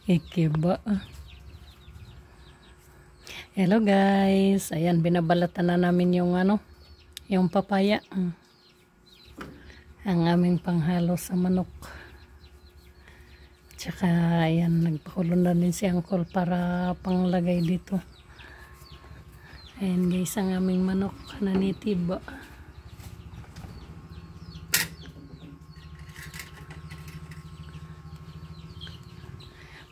Ikiba. Hello guys. Ayan, binabalatan na namin yung yung papaya. Ang aming panghalo sa manok. Tsaka ayan, nagpakulo na din si Uncle para panglagay dito. Ayan guys, ang aming manok na native.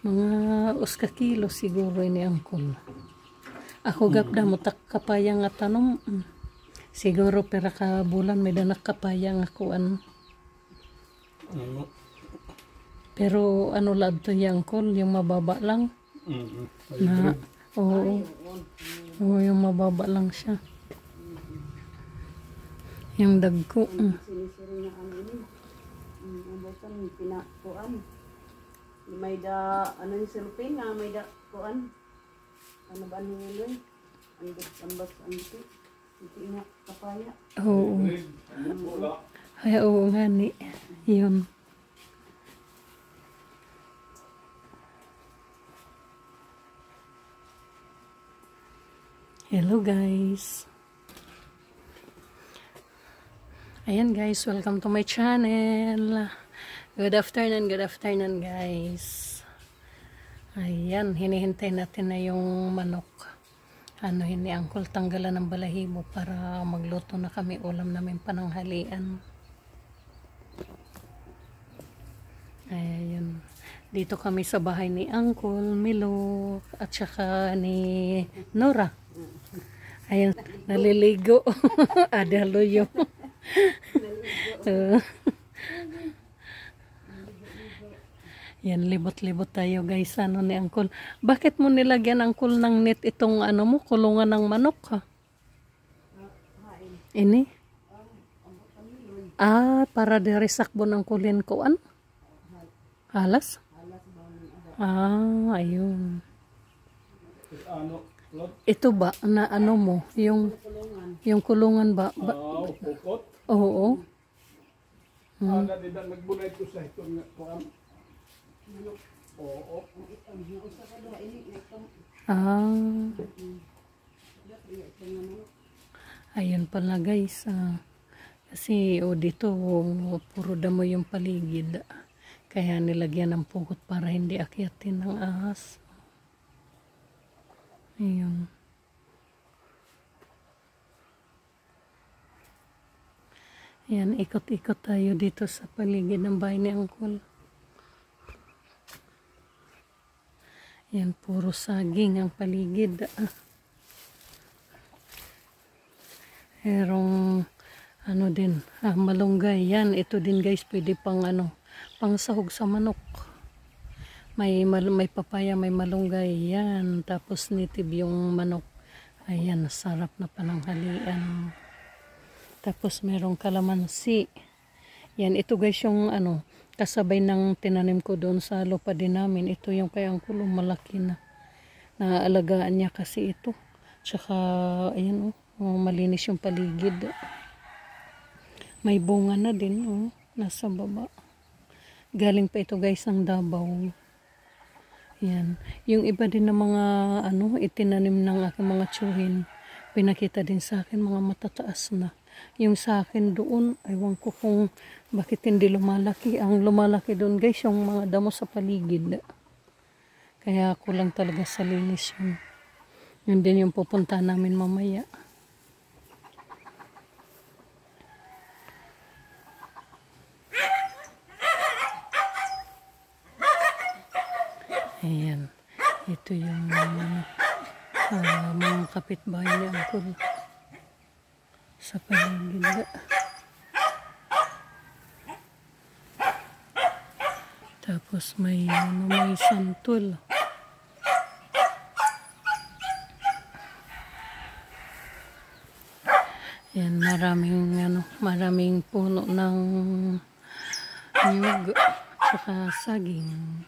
Mga uska kilo siguro ini Uncle. Ako gapda mo tak kapaya nga tanom. Siguro pera ka bulan may danak kapaya nga kuan. Pero ano lab to yung Uncle, yung mababa lang. Na oo. Oo, yung mababa lang siya. Yung dagko. Sinisiri na ano ini. Bukan pinakuan. May da ano yung silpin nga may da kuan. Ano ba ano yun? Ambas anti. Hindi nga kapaya. Oo. Ay, oo nga ni. Yun. Hello guys. Ayan guys, welcome to my channel. Good afternoon guys. Ayan, hinihintay natin na yung manok. Ano ni Uncle, tanggalan ng balahibo para magluto na kami ulam namin pananghalian. Ayan. Dito kami sa bahay ni Uncle, Milo, at saka ni Nora. Ayan, naliligo. Adaluyo. Yan, libot-libot tayo guys. Ano ni Uncle? Bakit mo nilagyan Uncle ng net itong ano mo, kulungan ng manok ha? Ini? Para diresakbo ng kulin kuan? Halas? Ayun. Ito ba na ano mo, yung kulungan ba? Pukot. Oo. Aga din nagbunay ko sa ito nga kuan. Oo. Ayun pala guys. Kasi dito puro damo yung paligid. Kaya nilagyan ng pukot para hindi akyatin ng ahas. Ayun. Ayan, ikot-ikot tayo dito sa paligid ng bahay ni Uncle. Ayan, puro saging ang paligid. Merong ano din, malunggay. Yan, ito din guys, pwede pang pang sahog sa manok. May papaya, may malunggay. Yan, tapos native yung manok. Ayan, sarap na pananghalian. Tapos merong kalamansi. Yan, ito guys yung kasabay ng tinanim ko doon sa lupa din namin. Ito yung kay Uncle, malaki na. Naalagaan niya kasi ito. Tsaka, ayan malinis yung paligid. May bunga na din, nasa baba. Galing pa ito guys ang Davao. Yan. Yung iba din ng mga itinanim ng aking mga tsuhin. Pinakita din sa akin mga matataas na. Yung sa akin doon, aywan ko kung bakit hindi lumalaki. Ang lumalaki doon guys, yung mga damo sa paligid. Kaya kulang talaga sa linis yun. Yun din yung pupunta namin mamaya. Ayan. Ito yung mga kapitbahay ni Uncle sa paligid. Tapos may santol. Ayan, maraming puno ng niyog saka saging.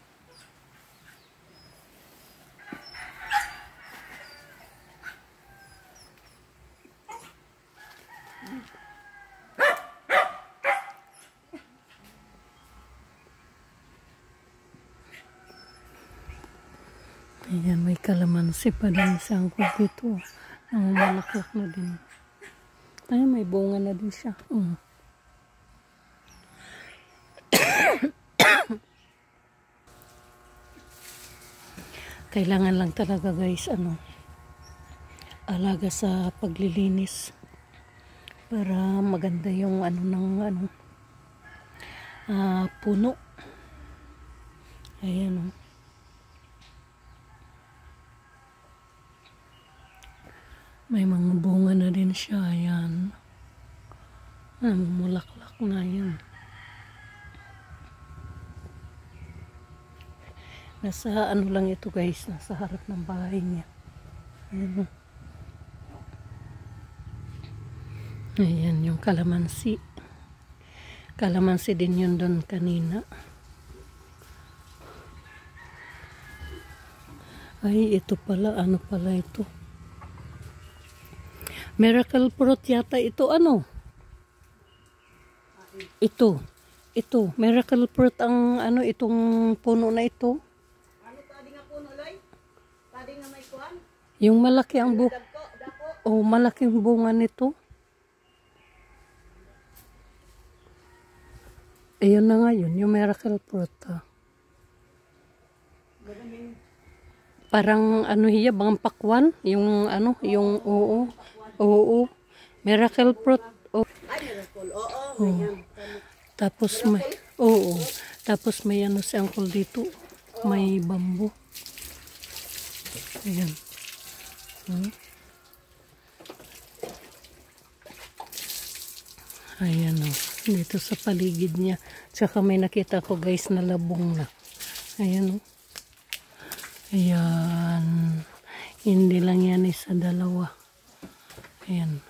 Ayan, may kalamansi pa din sa angkol dito. Ang malaklak na din. Ay, may bunga na din siya. Kailangan lang talaga guys, alaga sa paglilinis. Para maganda yung puno. Ayan may mga bunga na din siya. Ayan. Mulaklak na yan. Nasa lang ito guys. Nasa harap ng bahay niya. Ayan. Ayan yung kalamansi. Kalamansi din yun doon kanina. Ay, ito pala. Ano pala ito? Miracle fruit yata ito. Ito. Miracle fruit ang itong puno na ito. Ano tadi nga puno loy? Tadi nga may kuan? Yung malaki ang Dako. malaking bunga nito. Ayun na nga yun, yung miracle fruit. Parang hiya, bang pakwan, yung oo. Miracle fruit. Oh. Ay, miracle. Oo, ganyan. Tapos may Tapos may si uncle dito. May bamboo. Ayan. Ayan dito sa paligid niya. Tsaka may nakita ko guys na labong na. Ayan Ayan. Hindi lang yan isa, dalawa. Ayan.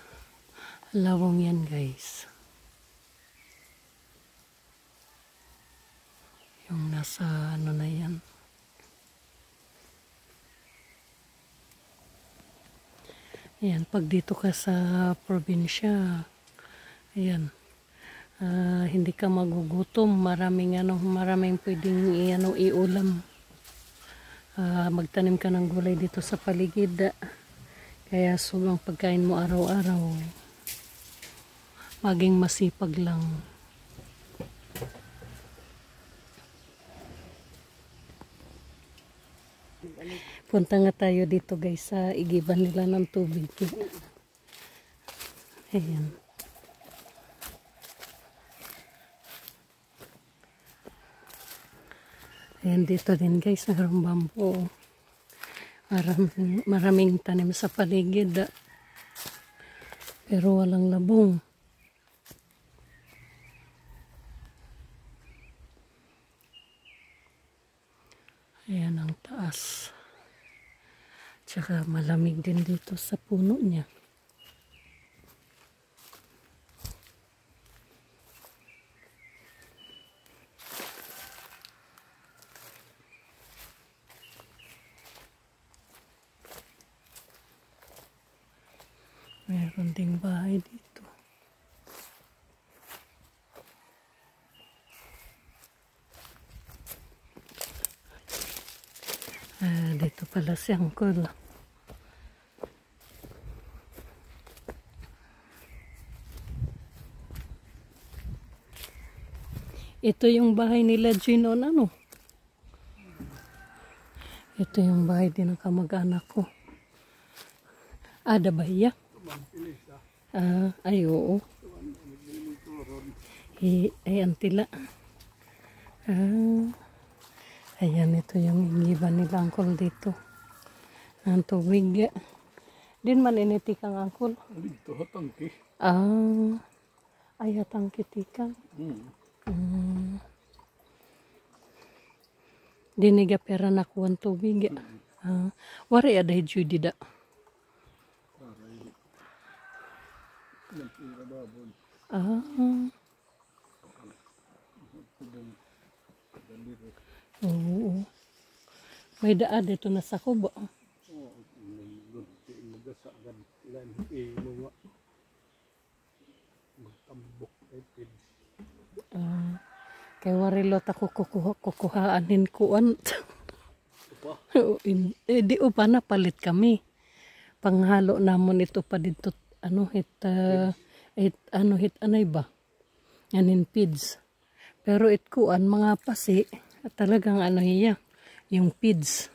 Labong yan guys. Yung nasa na yan. Ayan. Pag dito ka sa probinsya, ayan. Hindi ka magugutom. Maraming pwedeng iulam. Magtanim ka ng gulay dito sa paligid. Kaya sobrang pagkain mo araw-araw. Maging masipag lang. Punta nga tayo dito guys sa igiban nila ng tubig. Ayan. Ayan dito din guys, mayroong bamboo. Maraming tanim sa paligid. Pero walang labong. Ayan ang taas. Tsaka malamig din dito sa puno niya. Meron ding bahay dito. Dito pala si Uncle. Ito yung bahay nila Ginon, Ito yung bahay din ng kamag-anak ko. Dabaya. Ay, oo. Ay, antila. Ayan, ito yung ingiban nila Uncle dito. Ang tubig. Din man initikang Uncle. Dito hatangki. Ay, hatangki tikang. Diniga pera nakuha tubig. Wari ada Judy da. Oo. May daan dito na sa kubo. Kay warilot ako kukuhaanin kuan. pa. Di pa napalit kami. Panghalo namon ito pa dito anay ba? Anin pids. Pero itkuan mga pasi talagang hiya yung pids.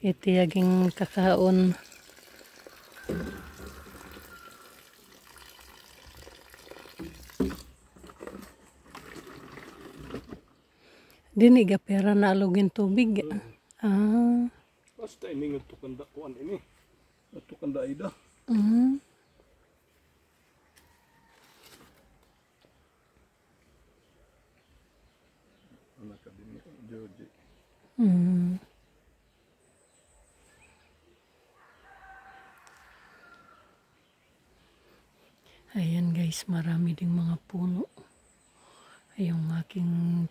Ito yaging kakaon. Diniga pera na alugin tubig. Basta ini nga tukanda kuan ini. Tukanda ida. Anak ka din Joji. Ayan guys, marami ding mga puno. Yung aking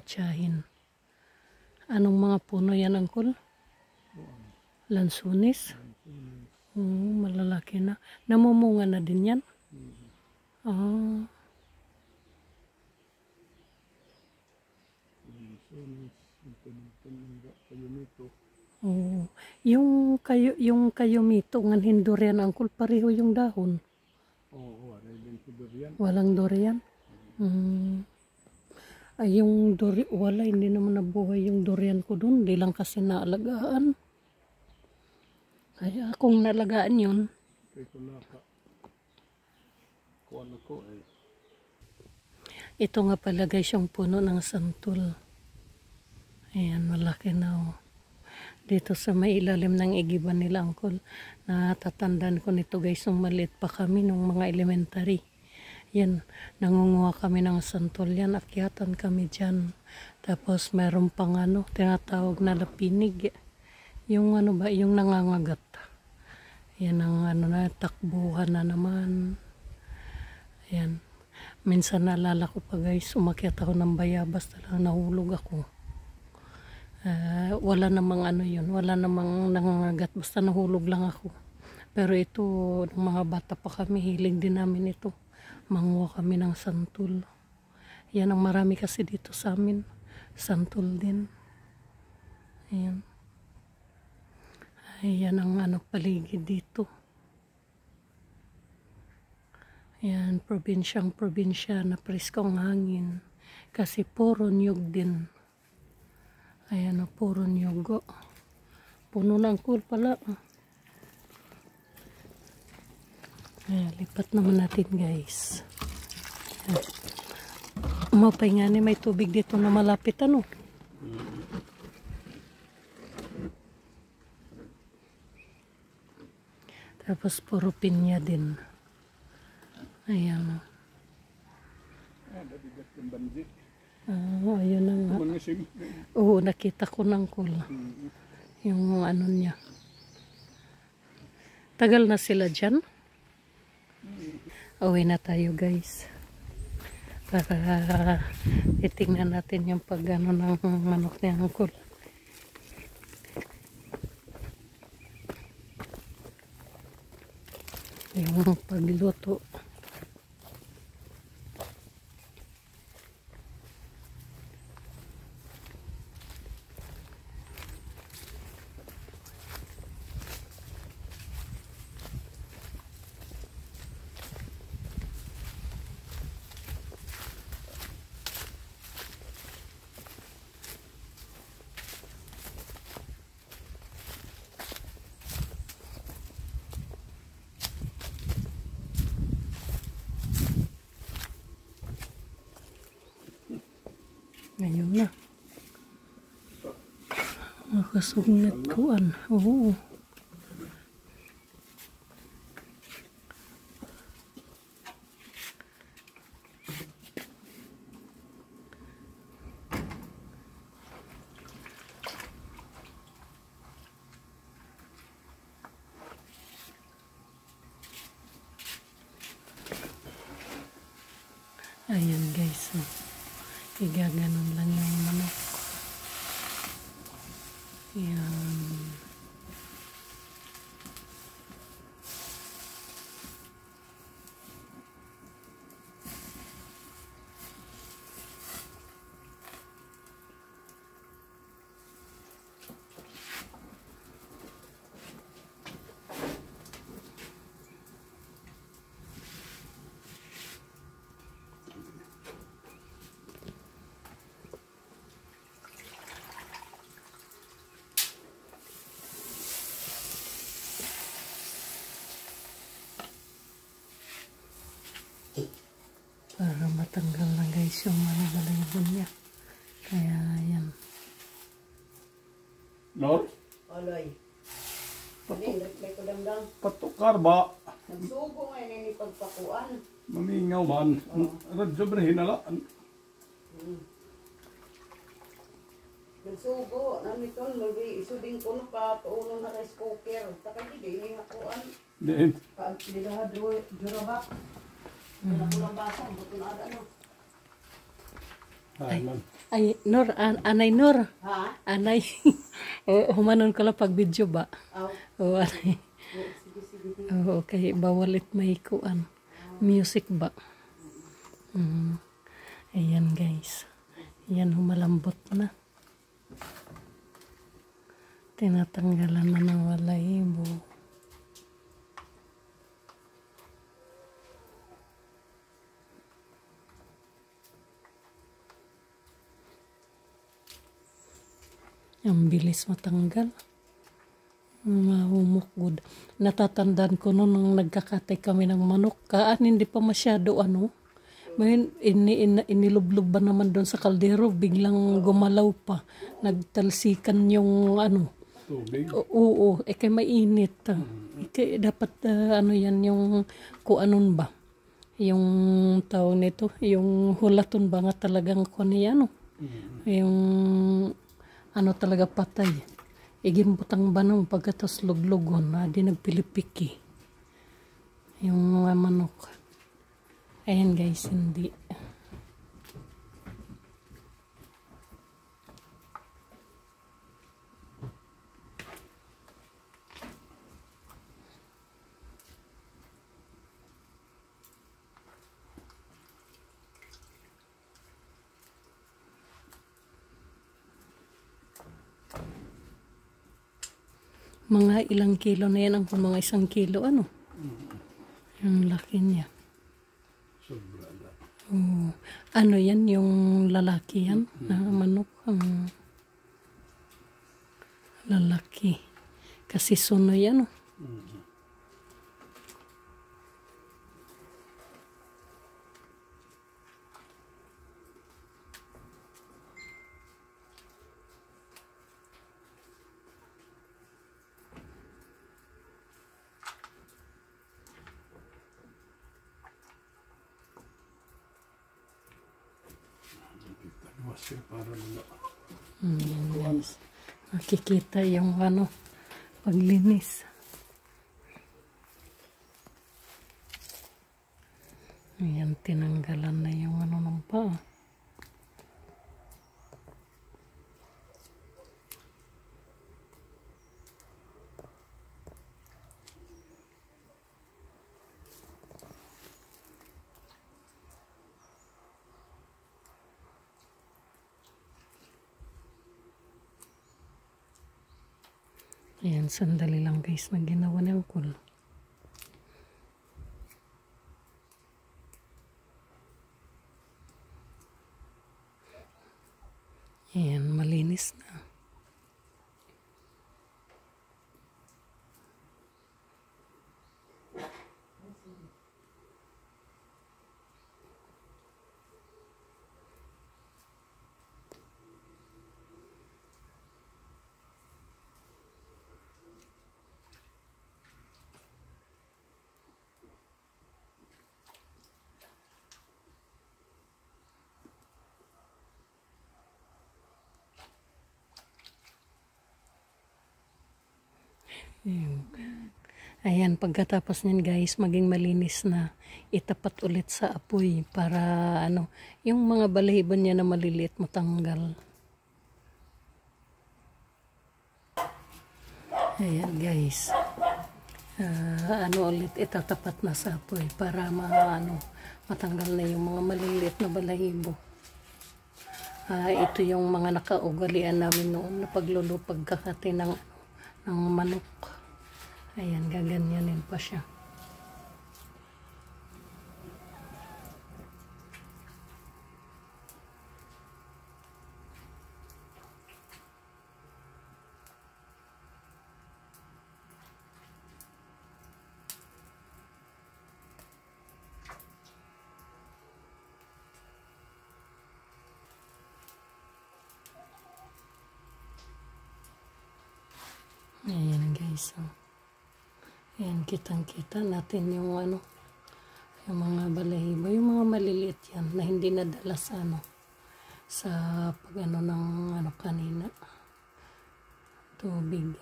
tiyahin. Anong mga puno yan, Uncle? Lansunis? Malalaki na. Namumunga na din yan? Yung kayumito ng hindurian, Uncle, pareho yung dahon. Walang durian? Ay, yung wala, hindi naman nabuhay yung durian ko dun. Di lang kasi naalagaan. Kaya kung naalagaan yun. Ito nga pala guys, yung puno ng santol. Ayan, malaki na. Dito sa may ilalim ng igiban nila, Uncle. Natatandaan ko nito guys, nung maliit pa kami, nung mga elementary. Yan, nangunguha kami ng santol yan, akyatan kami dyan. Tapos meron pang tinatawag na lapinig. Yung yung nangangagat. Yan ang na, takbuhan na naman. Yan. Minsan naalala ko pa guys, umakyat ako ng bayabas, talagang nahulog ako. Wala namang yun, wala namang nangangagat, basta nahulog lang ako. Pero ito, ng mga bata pa kami, hiling din namin ito. Manguha kami ng santol. Yan ang marami kasi dito sa amin. Santol din. Ayan. Ayan ang paligid dito. Ayan, probinsya na preskong hangin. Kasi puro niyog din. Ayan, puro niyog. Puno ng cool pala. Ayan, lipat naman natin guys. Umapay nga ni may tubig dito na malapit Tapos puro pinya din. Ayan. Ayun na nga. Oo, nakita ko ng cool. Yung niya. Tagal na sila dyan. Uwi na tayo guys. Para titingnan natin yung ng manok ni Uncle. Yung pagluto. Ngayon na. Makasugnat kuan. Oo. Ayan guys. Igaganon lang yung manok. Ayan. natanggal na guys yung balahibo niya. Kaya yan. Lor, Aloy. Ano, may kudamdang. patukar ba? Nagsugo nga yun yung pagpakuan. Mamingaw man. Radyo ba hinala? Nagsugo, nito, isuding ko na pa, tuuno na rice cooker. Taka di ini hakuan. Diin. Dilaha durabak. Nakulang basang, buto na ada no. Ay, man. Ay, Nor, anay Nor. Ha? Anay. Humanon ka lang pag video ba? Aw. O, anay. Sige, sige. Oo, okay. Bawal it may kuan. Music ba? Ayan guys. Ayan, humalambot na. Tinatanggalan na ng balahibo. Ang bilis matanggal. Mahumok good. Natatandaan ko noon nung nagkakatay kami ng manok. Hindi pa masyado ano. Ngayon, inilublob ba naman doon sa kaldero, biglang gumalaw pa. Nagtalsikan yung ano. Tubig. Oo, kay mainit. Kaya dapat ano yan, yung kuanon ba? Yung tawag nito, yung hulaton ba nga talagang kuan yan, no? Yung ano talaga patay. Igimbutang banong pagkatas luglugon, di nagpilipiki. Yung mga manok. Ayan guys, hindi. Mga ilang kilo na yan, ang mga 1 kilo, ano? Yung laki niya. Sobra na. Oh, ano yan, yung lalaki yan, na manok, ang lalaki. Kasi suno yan, oh. Masya para nila. Yan guys. Nakikita yung ano, paglinis. Ayan, tinanggalan na yung ano ng paa. Ayan, sandali lang guys na ginawa ng kul. Ayan, malinis na. Ayan, pagkatapos niyan guys, maging malinis na, itapat ulit sa apoy para ano, yung mga balahibo niya na maliliit matanggal. Ayan guys, ano ulit, itatapat na sa apoy para matanggal na yung mga maliliit na balahibo. Ito yung mga nakaugalian namin noon na paglulupag kakati ng manok. Ayan, gaganyanin pa siya. Ayan guys. Oh. Ayan, kitang-kita natin yung ano, yung mga balahibo, yung mga maliliit yan na hindi nadala sa ano, sa pag-ano ng ano kanina, tubig.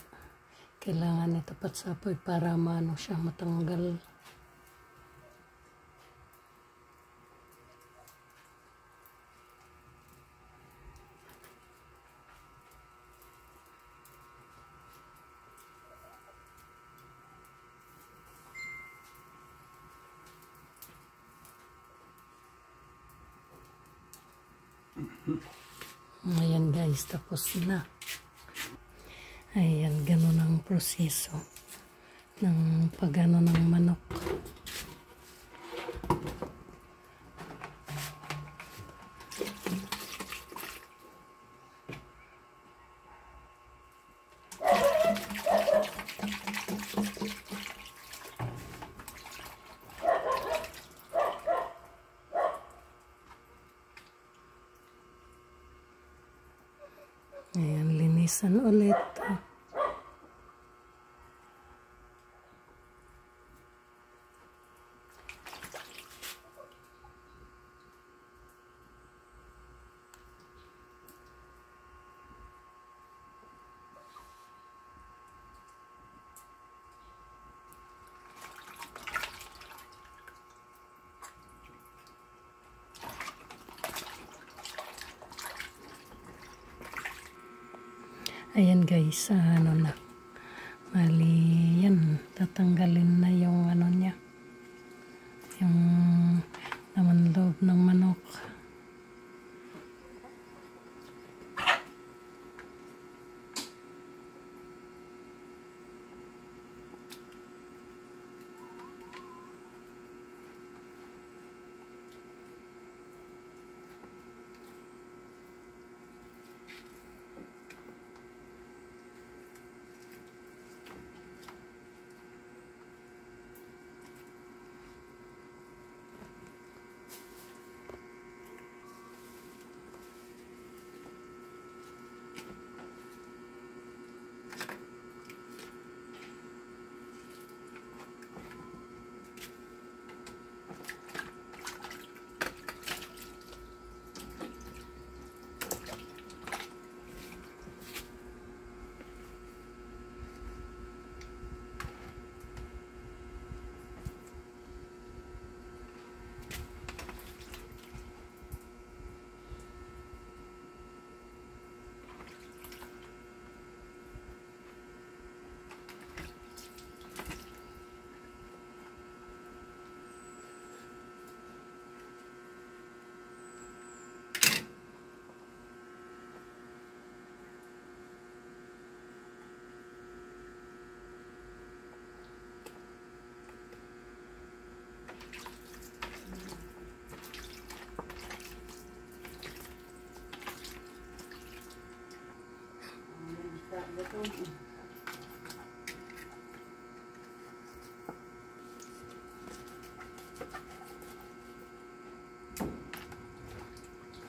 Kailangan itapat sa apoy para maano siya matanggal. Ayan guys, tapos na. Ayan, ganun ang proseso ng pagano ng manok. Ayan, linisan ulit. Ayan guys, ano na. Mali yan, tatanggalin na yung ano niya. Yung laman loob ng manok.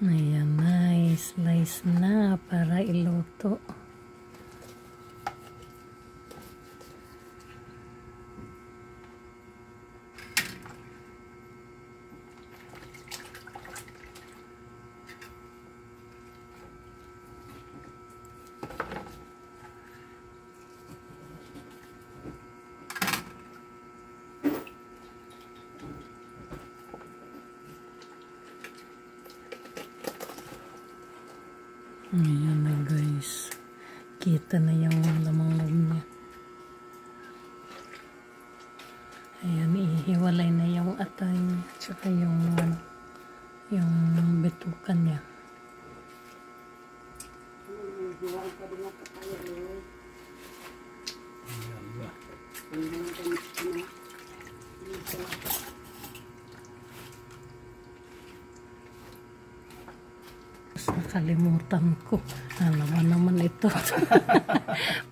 Ayan na, slice na para iluto. Ayan na guys. Kita na yung lamang loob niya. Ayan, ihiwalay na yung atay niya. Tsaka yung, yung bitukan niya. Nakalimutan ko. Ano ba naman ito?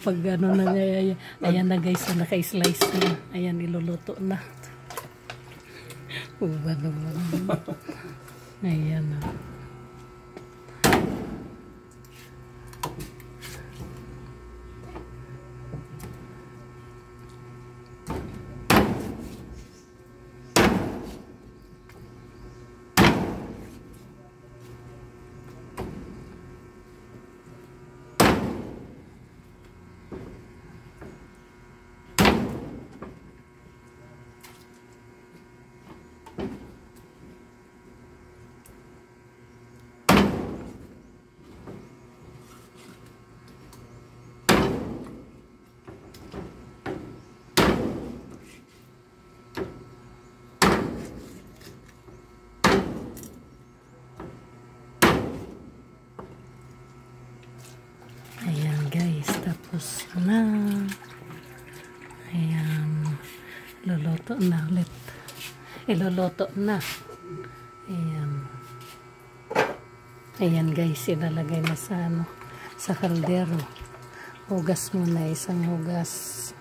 Pag ano na niya. Ayan na guys, naka-slice na. Ayan, iluluto na. Uba naman. Ayan na. guys, tapos na. Ayan, luluto na ulit. Iluluto na. Ayan. Ayan guys, ilalagay na sa ano, sa kaldero. Hugas muna, isang hugas.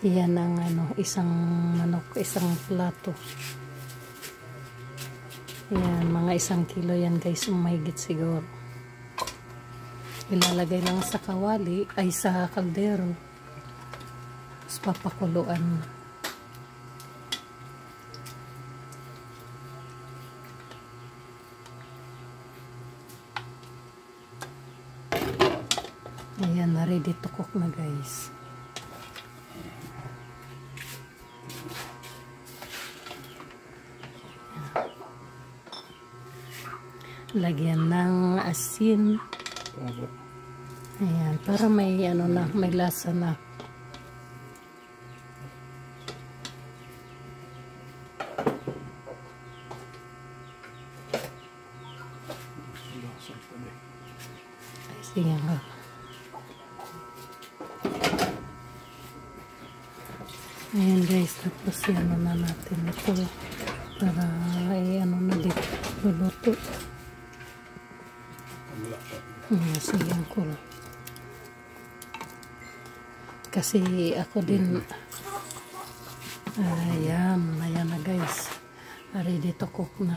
Yan ang ano, isang manok, isang plato. Yan, mga 1 kilo yan guys, mahigit siguro. Ilalagay lang sa kawali, ay sa kaldero. Tapos papakuluan. Ayan, na ready to cook na guys. Lagyan ng asin. Ayan, para may ano na, may lasa na. Ay, sige nga. Ayan guys, tapos ano na natin ito para ay ano na dito luluto. Sige ko. Kasi ako din ayan na guys, ready to cook na.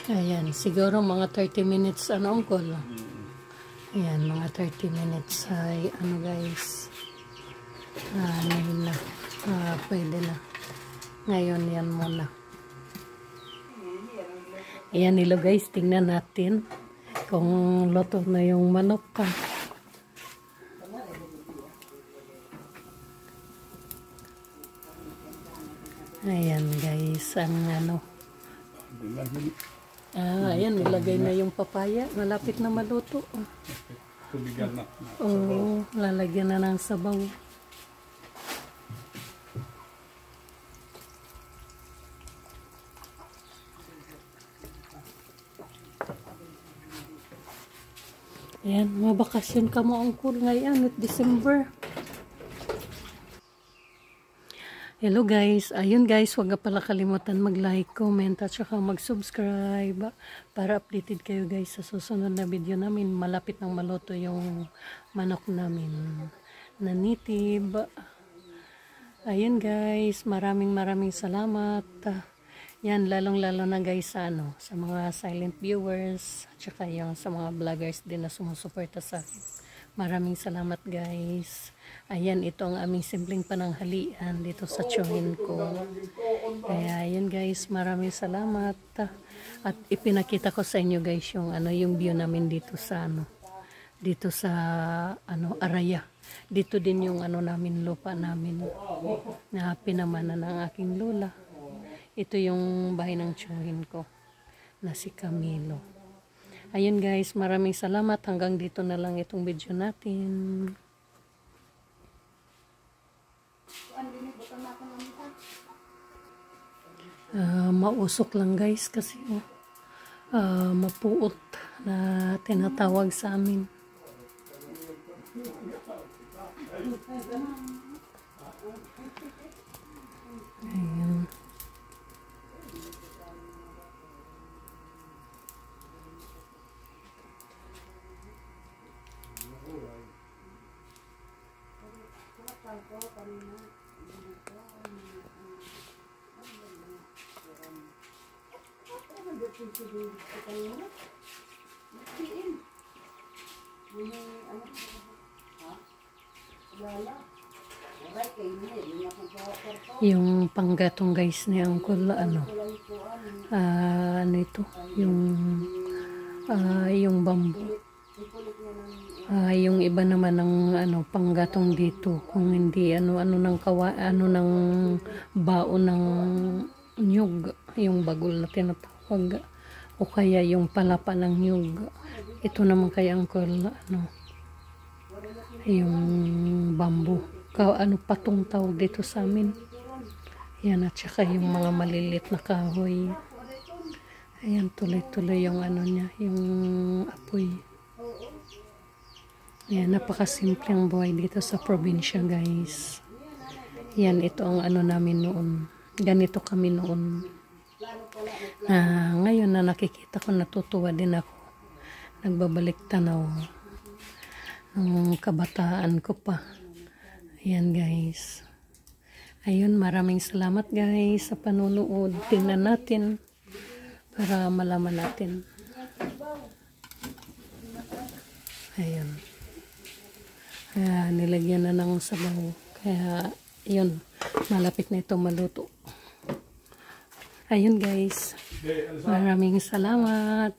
Ayan, siguro mga 30 minutes ano uncle? Ayan, mga 30 minutes ay ano guys. Ano na. Pwede na. Ngayon yan muna. Ayan nilo guys, tingnan natin kung luto na yung manok pa. Ayan guys, ang ano. Ayan, nilagay na yung papaya. Malapit na maluto. Tubigan na. Oo, lalagyan na ng sabaw. Ayan, mabakasyon ka mo ang cool ngayon at December. Hello guys, ayun guys, huwag na pala kalimutan mag-like, comment at saka mag-subscribe para updated kayo guys sa susunod na video namin. Malapit nang maluto yung manok namin na native. Ayun guys, maraming salamat. Yan, lalong-lalo na guys sa ano, sa mga silent viewers at saka yung sa mga vloggers din na sumusuporta sa akin. Maraming salamat guys. Ayan, ito ang aming simpleng pananghalian dito sa tsuhin ko. Kaya ayan guys, maraming salamat. At ipinakita ko sa inyo guys yung ano, yung view namin dito sa ano, dito sa ano, Araya. Dito din yung ano namin, lupa namin na pinamana ng aking lola. Ito yung bahay ng tsuhin ko na si Camilo. Ayun guys, maraming salamat. Hanggang dito na lang itong video natin. Mausok lang guys kasi mapuot na tinatawag sa amin. Ayan. Yung panggatong guys ni Uncle, ano ito, yung bamboo. Yung iba naman ng panggatong dito, kung hindi ano ng ng baon ng nyug, yung bagol na tinatawag, o kaya yung palapa ng nyug. Ito naman kay Uncle, yung bamboo, patong tawag dito sa amin. Yan, at saka yung mga malilit na kahoy. Ayan, tuloy-tuloy yung niya, yung apoy. Ayan, napakasimpleng buhay dito sa probinsya, guys. Yan, ito ang namin noon. Ganito kami noon. Ngayon na nakikita ko, natutuwa din ako. Nagbabalik tanaw ng kabataan ko pa. Ayan, guys. Ayun, maraming salamat, guys, sa panunood. Tingnan natin para malaman natin. Ayun. Nilagyan na ng sabaw. Kaya, yun, malapit na ito maluto. Ayun, guys. Maraming salamat.